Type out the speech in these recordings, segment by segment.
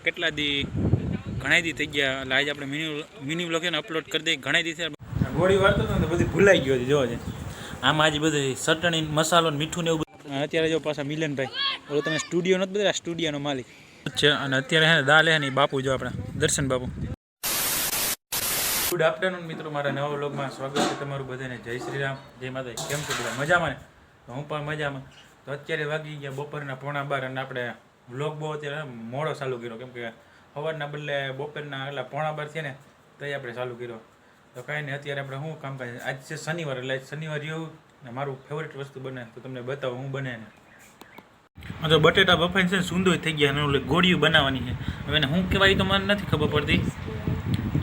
કેટલા દી ઘણા દી થઈ ગયા એટલે આજે આપણે મિની વ્લોગ એને અપલોડ કરી દઈએ. ઘણા દી ગોળી વાળતો હતો ને બધી ભૂલાઈ ગયો હતી. જોવા છે આમાં આજે બધું ચટણી મસાલો મીઠું ને એવું બધું. અત્યારે જો પાછા મિલનભાઈ ઓલો તમે સ્ટુડિયો નથી બધા સ્ટુડિયોનો માલિક છે. અને અત્યારે હે દાલ હે ને બાપુ જો આપણા દર્શન બાપુ. ગુડ આફ્ટરનૂન મિત્રો, મારા નવા વ્લોગમાં સ્વાગત છે તમારું બધાને. જય શ્રી રામ, જય માતા. કેમ છો બધા? મજામાં ને? તો હું પણ મજામાં. તો અત્યારે વાગી ગયા બપોરના 12:15 અને આપણે વ્લોગ બહુ અત્યારે મોડો ચાલુ કર્યો, કેમ કે સવારના બદલે બપોરના એટલે 12:15 છે ને તો આપણે ચાલુ કર્યો. તો કાંઈ નહીં, અત્યારે આપણે શું કામ કાજ આજ છે શનિવાર, એટલે શનિવાર એવું ને મારું ફેવરેટ વસ્તુ બને તો તમને બતાવું હું બને ને. તો બટેટા બફાઈને છે ને સૂંદો થઈ ગયા અને ઓલે ગોળીઓ બનાવવાની છે. હવે એને શું કહેવાય તો મને નથી ખબર પડતી.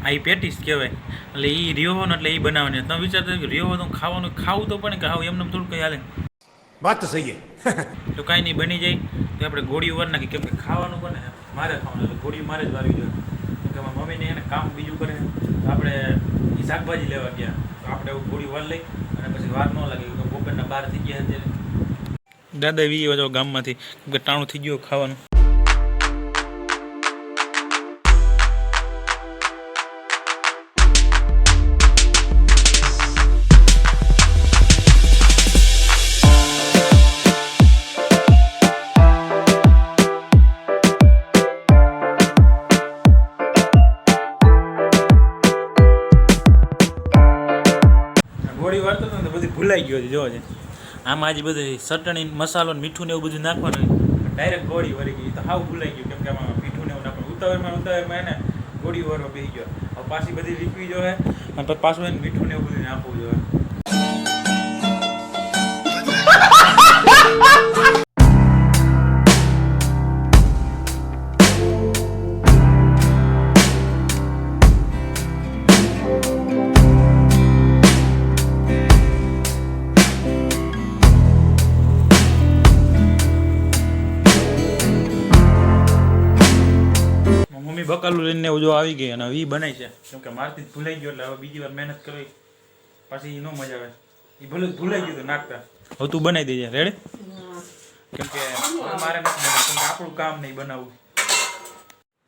આ એ પેટીસ કહેવાય, એટલે એ રહ્યો ને એટલે એ બનાવવાની. તમે વિચારતા કે રહ્યો તો ખાવું તો પડે કે હાવ એમને થોડું કંઈ હાલે. વાત તો સહી તો કાંઈ નહીં, બની જાય તો આપણે ગોળીઓ વાર નાખી, કેમ કે ખાવાનું બને મારે ખાવાનું, એટલે ગોળીઓ મારે જ વારવી જોઈએ. કેમ કે મારા મમ્મીને એને કામ બીજું કરે તો આપણે એ શાકભાજી લેવા ગયા તો આપણે એવું ગોળી વાર લઈ અને પછી વાર ન લાગે કે બપોરના 12 થઈ ગયા અત્યારે. દાદા વી જો ગામમાંથી, કેમ કે ટાણું થઈ ગયું ખાવાનું. ગોળી વાળતો હતો ને બધી ભૂલાઈ ગયો હતી. જોવા છે આમાં આજે બધું ચટણી મસાલો મીઠું ને એવું બધું નાખવાનું, ડાયરેક્ટ ગોળી વળી ગઈ તો હાવ ભૂલાઈ ગયું, કેમ કે આમાં મીઠું ને એવું નાખવાનું. ઉતાવળમાં એને ગોળી વાળવા બેસી ગયો. હવે પાછી બધી લીકવી જોઈએ અને પછી પાછું એને મીઠું ને એવું બધું નાખવું જોઈએ. મમ્મી બકાલું લઈને જો આવી ગઈ અને હવે એ બનાવી છે, કેમ કે મારથી જ ભૂલાઈ ગયો એટલે હવે બીજી વાર મહેનત કરવી પાછી ન મજા આવે. એ ભૂલાઈ ગયું તો નાખતા. હવે તું બનાવી દેજે. રેડી? કેમ કે મારે નથી બનાવવું, કેમ કે આપણું કામ નહીં બનાવવું.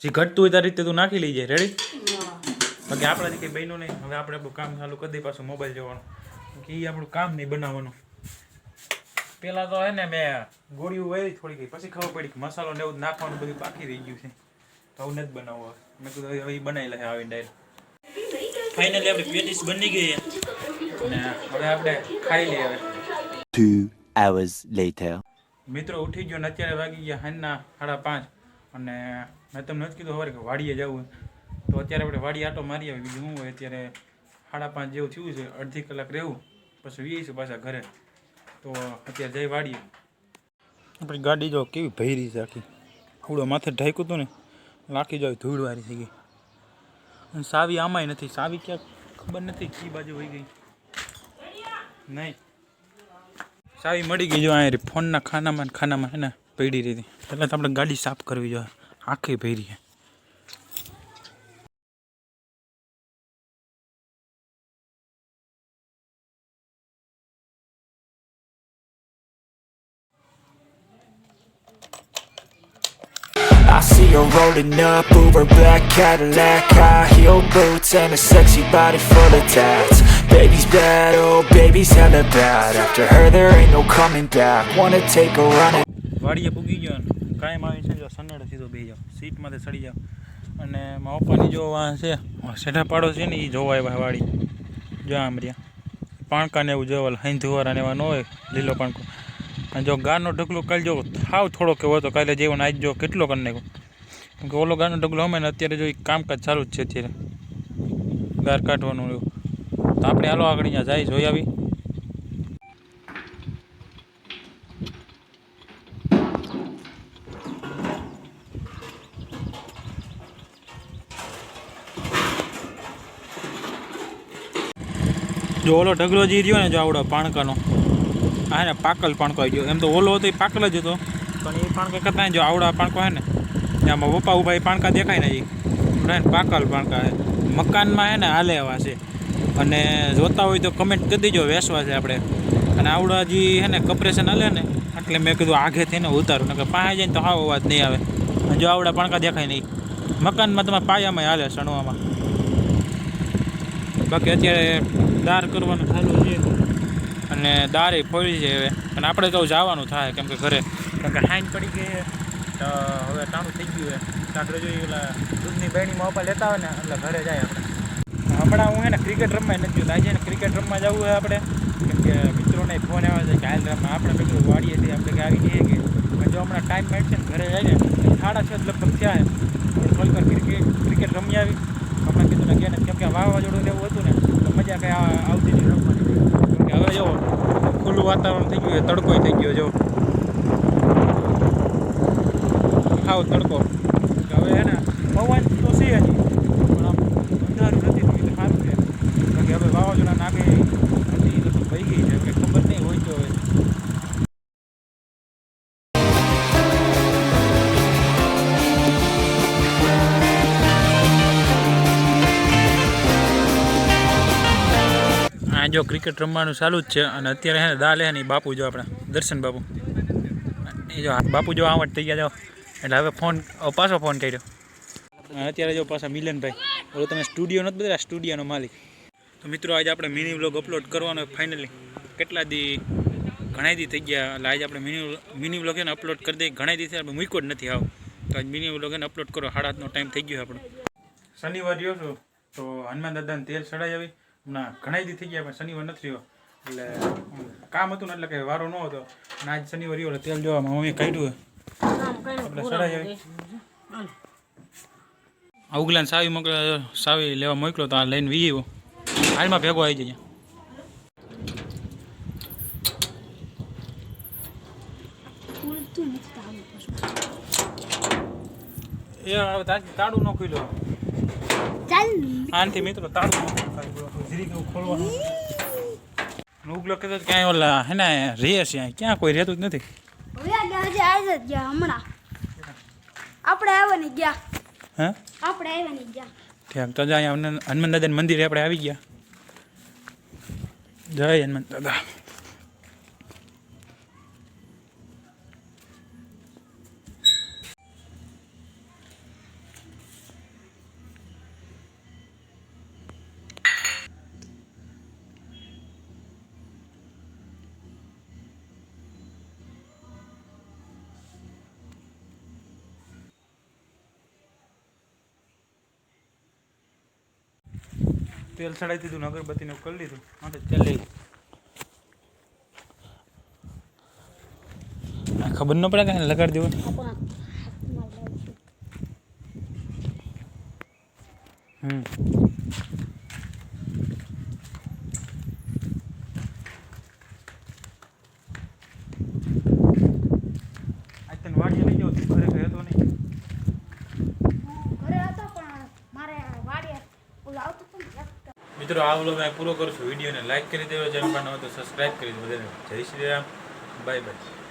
જે ઘટતું હોય તારી રીતે તું નાખી લઈ. રેડી? બાકી આપણાથી કંઈ બન્યું નહીં. હવે આપણે આપણું કામ ચાલુ કરી દઈએ, પાછું મોબાઈલ જોવાનું, કે એ આપણું કામ નહીં બનાવવાનું. પેલા તો હે ને મેં ગોળીઓ વાળી થોડી ગઈ, પછી ખબર પડી કે મસાલો ને એવું નાખવાનું બધું બાકી રહી ગયું છે. તો આવું નથી બનાવવું. મેં કીધું હવે એ બનાવી લે આવીને ડાયરેક્ટ. ફાઇનલી આપણી પેટીસ બની ગઈ અને હવે આપણે ખાઈ લઈએ. હવે 2 hours later. મિત્રો ઉઠી ગયો ને અત્યારે વાગી ગયા સાંજના 5:30 અને મેં તમને નથી કીધું ખબર કે વાડીએ જવું તો અત્યારે આપણે વાડી આટો મારી આવી. બીજું શું હોય, અત્યારે 5:30 જેવું થયું છે, અડધી કલાક રહેવું પછી વીશું પાછા ઘરે. તો અત્યારે જઈ વાડીએ. આપણી ગાડી જો કેવી ભરી છે આખી, આવડો માથે ઢાંક્યું હતું ને લાખી જાય ધૂળવાળી થઈ ગઈ. અને સાવી આમાંય નથી. સાવી ક્યાંક ખબર નથી કઈ બાજુ હોઈ ગઈ. નહીં સાવી મળી ગઈ. જો આ ફોનના ખાનામાં હે ને પડી રહી હતી. પહેલાં તો આપણે ગાડી સાફ કરવી જોઈએ, આખી ભરી છે. I see her rolling up, Uber black Cadillac, high heel boots and a sexy body full of tats. Baby's bad, oh baby's hella bad. After her there ain't no coming back. Wanna take a run at વાડીએ પૂગી ગયો ને કાયમ આવી છે. જો સન્નડે સીધો બેસી જાઓ, સીટમાંથી સડી જાઓ. અને મારા પપ્પાની જો આ છે સેઠા પાડો છે ને એ જોવા આવ્યા વાડી. જો આમ રહ્યા પાણકાને એવું જોવા, હિંધુવાળાને એવા ન હોય લીલો પાણકો. અને જો ગારનો ઢગલો કાલે જો થાવ થોડો કેવો હતો કાલે જેવો ને આજ જો કેટલો કરી નાખ્યો. કેમ કે ઓલો ગારનો ઢગલો અમે ને અત્યારે જો કામકાજ ચાલુ જ છે અત્યારે ગાર કાઢવાનું એવું. તો આપણે હાલો આગળ અહીંયા જાય જોઈ આવી. જો ઓલો ઢગલો જે રહ્યો ને જો આવડો પાણકાનો, હા ને પાકલ પાણકો આવી ગયો. એમ તો ઓલો હતો એ પાકલ જ હતો, પણ એ પાણકા કરતા જો આવડા પાણકો હે ને આમાં પપ્પા ઉભા એ પાણકા દેખાય ને એ પાકલ પાણકા છે. મકાનમાં હે ને હાલે એવા છે. અને જોતા હોય તો કમેન્ટ કરી દેજો વેસવા છે આપણે. અને આવડા જે હે ને કપરેશન હાલે ને એટલે મેં કીધું આઘેથી ને ઉતારું, ને કે પાસે જઈને તો હાવ અવાજ નહીં આવે. જો આવડા પાણકા દેખાય નહીં. મકાનમાં તમારે પાયામાં હાલે સણવામાં. બાકી અત્યારે દાર કરવાનું ચાલુ છે અને દારે ફોડી છે હવે. અને આપણે તો જવાનું થાય કેમ કે ઘરે, કેમ કે હાઈન પડી ગઈ છે તો હવે ટાણું થઈ ગયું છે. આપણે જોઈએ ઓલા દૂધની બહેણીમાં આપા લેતા હોય ને એટલે ઘરે જાય આપણે. હમણાં હું હે ને ક્રિકેટ રમવા નથી ગયો. આજે ને ક્રિકેટ રમવા જવું હોય આપણે, કેમ કે મિત્રોને ફોન આવે છે કે હાલ રમવા. આપણે બધું વાડીએ છીએ આપણે કે આવી જઈએ કે જો હમણાં ટાઈમ મળશે ને ઘરે જાય ને 6:30 લગભગ થયા આપણે ક્રિકેટ રમી આવી. હમણાં કીધું ને ગયા કેમ કે વાવાઝોડું એવું હતું ને તો મજા કંઈ આવતી નહીં રમવાની. કેમ કે હવે જો ખુલ્લું વાતાવરણ થઈ ગયું, તડકો થઈ ગયો જો ખાવ તડકો. હવે હે ને પવન તો છે હજી પણ આમ અંધારું નથી થયું એટલે સારું છે. બાકી હવે વાવાઝોડા નાગે હતી લગભગ વહી ગઈ છે, હવે ખબર નહીં હોય તો હવે. જો ક્રિકેટ રમવાનું ચાલુ જ છે અને અત્યારે હે ને દા લે ને બાપુ જો આપણે દર્શન બાપુ એ જો બાપુ જો આવટ થઈ ગયા જાઓ એટલે હવે પાછો ફોન કર્યો. અત્યારે જો પાછા મિલનભાઈ ઓલો તમે સ્ટુડિયો નથી બધા સ્ટુડિયોનો માલિક. તો મિત્રો આજે આપણે મિની વ્લોગ અપલોડ કરવાનો ફાઇનલી કેટલા દી ઘણા દી થઈ ગયા એટલે આજે આપણે મિની વ્લોગ એને અપલોડ કરી દઈએ. ઘણા દીથી આપણે મૂક્યો જ નથી આવ તો આજ મિની વ્લોગ એને અપલોડ કરો. 8:30નો ટાઈમ થઈ ગયો આપણો. શનિવાર રહ્યો છું તો હનુમાન દાદાને તેલ ચડાવી આવી. ના ઘણા દી થઈ ગયા પણ શનિવાર નથી રહ્યો એટલે કામ હતું ને એટલે કે વારો ન હતો અને આજ શનિવાર રહ્યો એટલે તેલ જોવામાં મમ્મી કાઢ્યું આપણે ચડાવી આવી. ઉગલાને સાવી લેવા મોકલો તો આ લઈને વી આવ્યો. હાલમાં ભેગો આવી જાય. એ હવે તાળું ન ખુલ્યો આનથી મિત્રો તાળું જીરી કેવું ખોલવાનું. ઉગલો કહેતો ક્યાંય ઓલા હે ને રહે છે ક્યાં કોઈ રહેતું જ નથી. હમણાં આપણે આવવાની ગયા. હા આપણે આવવાની ગયા. ઠીક તો જાય હનુમાન દાદાના મંદિરે આપણે આવી ગયા. જય હનુમાન દાદા. તેલ ચડાવી દીધું, અગરબત્તીને કરી લીધું. માટે તેલ લઈ ખબર ન પડે કે લગાડી દેવું. આજ તને વાડીએ લઈ જાવ ઘરે ગયો હતો નહીં. ઘરે હતો પણ મારે વાડીએ આવતું હતું. મિત્રો આ વ્લોગ મેં પૂરો કરું છું. વિડીયોને લાઈક કરી દેજો, ચેનલ પર ન હોય તો સબસ્ક્રાઈબ કરી દેજો. જય શ્રી રામ, બાય બાય.